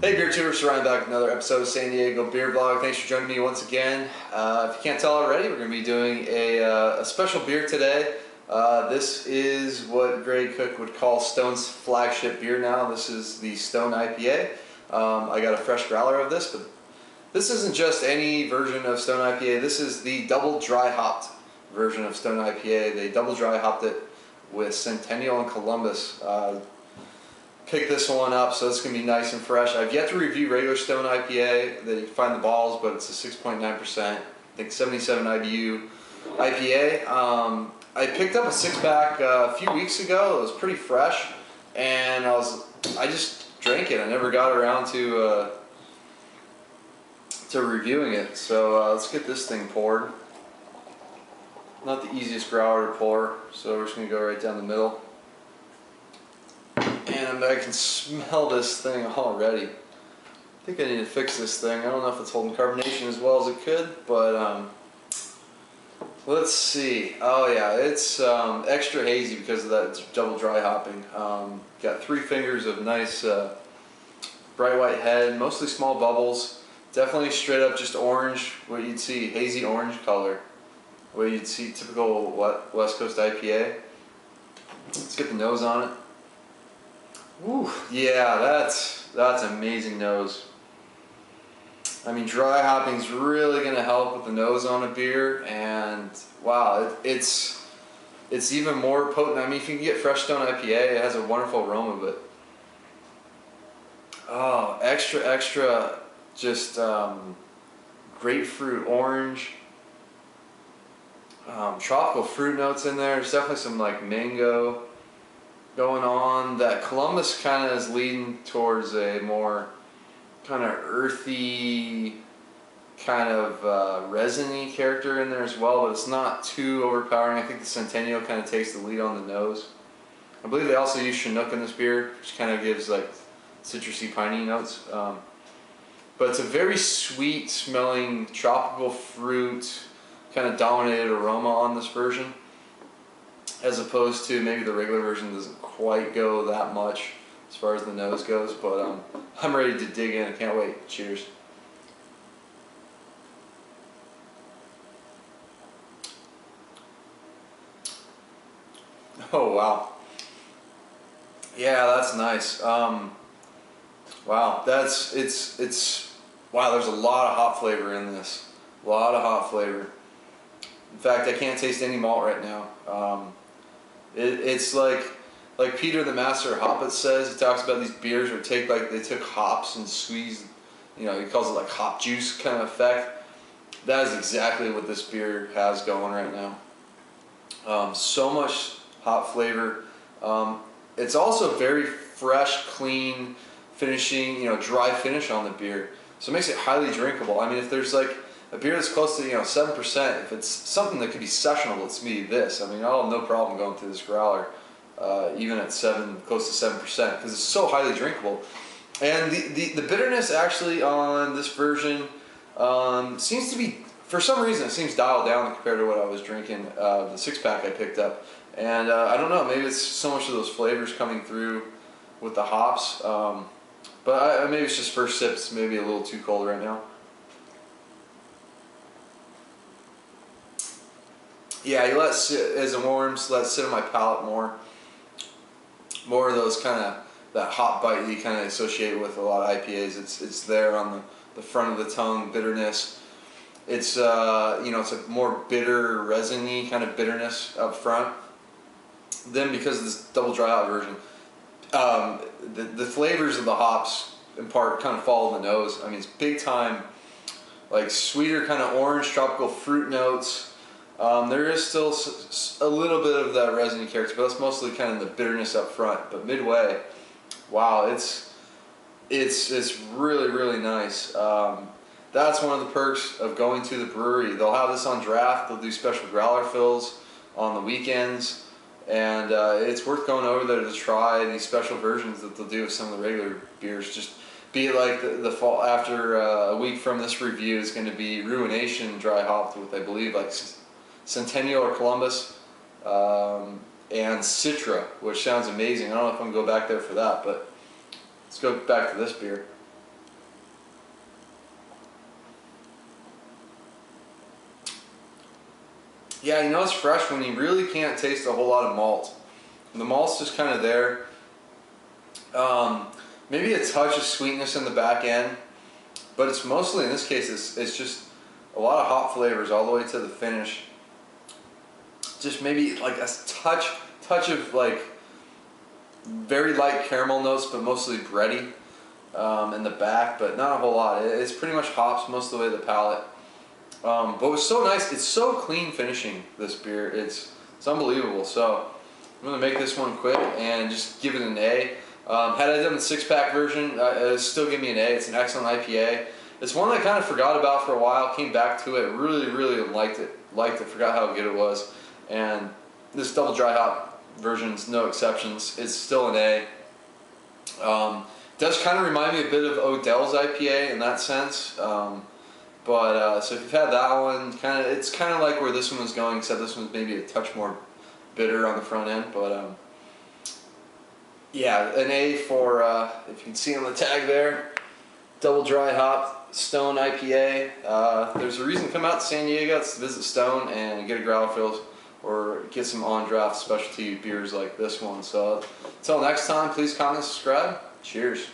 Hey beer tubers, Ryan back with another episode of San Diego Beer Vlog. Thanks for joining me once again. If you can't tell already, we're going to be doing a special beer today. This is what Greg Cook would call Stone's flagship beer now. This is the Stone IPA. I got a fresh growler of this, but this isn't just any version of Stone IPA. This is the double dry hopped version of Stone IPA. They double dry hopped it with Centennial and Columbus. Pick this one up, so it's going to be nice and fresh. I've yet to review regular Stone IPA that you can find the balls, but it's a 6.9%, I think 77 IBU IPA. I picked up a 6-pack a few weeks ago. It was pretty fresh, and I just drank it. I never got around to reviewing it. So let's get this thing poured. Not the easiest growler to pour, so we're just going to go right down the middle. And I can smell this thing already. I think I need to fix this thing. I don't know if it's holding carbonation as well as it could, but let's see. Oh yeah, it's extra hazy because of that double dry hopping. Got 3 fingers of nice bright white head, mostly small bubbles. Definitely straight up just orange, what you'd see, hazy orange color. What you'd see typical West Coast IPA. Let's get the nose on it. Ooh, yeah, that's amazing nose. I mean, dry hopping's really gonna help with the nose on a beer, and wow, it's even more potent. I mean, if you can get fresh Stone IPA, it has a wonderful aroma, but oh, extra, just grapefruit, orange, tropical fruit notes in there. There's definitely some like mango going on. That Columbus kind of is leading towards a more kind of earthy, kind of resiny character in there as well, but it's not too overpowering. I think the Centennial kind of takes the lead on the nose. I believe they also use Chinook in this beer, which kind of gives like citrusy, piney notes. But it's a very sweet smelling tropical fruit kind of dominated aroma on this version, as opposed to maybe the regular version doesn't quite go that much as far as the nose goes, but I'm ready to dig in. I can't wait. Cheers. Oh wow. Yeah, that's nice. Wow, wow, there's a lot of hop flavor in this. A lot of hop flavor. In fact, I can't taste any malt right now. It's like Peter the Master of Hoppet says. He talks about these beers where they took hops and squeezed, he calls it like hop juice kind of effect. That is exactly what this beer has going right now. So much hop flavor. It's also very fresh, clean finishing, dry finish on the beer. So it makes it highly drinkable. I mean, if there's like a beer that's close to 7%, if it's something that could be sessionable, it's me this. I mean, I'll have no problem going through this growler, even at close to 7%, because it's so highly drinkable. And the bitterness actually on this version seems to be, for some reason, it seems dialed down compared to what I was drinking, the 6-pack I picked up. And I don't know, maybe it's so much of those flavors coming through with the hops, but maybe it's just first sips, maybe a little too cold right now. Yeah, you let it sit as it warms, let it sit on my palate more. More of those kind of, that hop bite you kind of associate with a lot of IPAs. It's there on the front of the tongue, bitterness. It's, it's a more bitter, resiny kind of bitterness up front. Then because of this double dry hop version, the flavors of the hops in part kind of follow the nose. I mean, it's big time, like sweeter kind of orange, tropical fruit notes. There is still a little bit of that resiny character, but that's mostly kind of the bitterness up front. But midway, wow, it's really, really nice. That's one of the perks of going to the brewery. They'll have this on draft. They'll do special growler fills on the weekends, and it's worth going over there to try these special versions that they'll do of some of the regular beers. Just be it like the fall after a week from this review is going to be Ruination dry hopped with, I believe, like Centennial or Columbus, and Citra, which sounds amazing. I don't know if I'm going to go back there for that, but let's go back to this beer. Yeah, you know it's fresh when you really can't taste a whole lot of malt. The malt's just kind of there. Maybe a touch of sweetness in the back end, but it's mostly, in this case, it's just a lot of hop flavors all the way to the finish. Just maybe like a touch of like very light caramel notes, but mostly bready in the back, but not a whole lot. It's pretty much hops most of the way to the palate. But it's so nice. It's so clean finishing, this beer. It's unbelievable. So I'm gonna make this one quick and just give it an A. Had I done the 6-pack version, it'd still give me an A. It's an excellent IPA. It's one I kind of forgot about for a while. Came back to it. Really liked it. Forgot how good it was. And this double dry hop version's no exceptions. It's still an A. Does kind of remind me a bit of Odell's IPA in that sense. So if you've had that one, it's kind of like where this one was going, except this one's maybe a touch more bitter on the front end. But yeah, an A for, if you can see on the tag there, double dry hop Stone IPA. There's a reason to come out to San Diego. It's to visit Stone and get a growler fill or get some on draft specialty beers like this one. So until next time, please comment and subscribe. Cheers.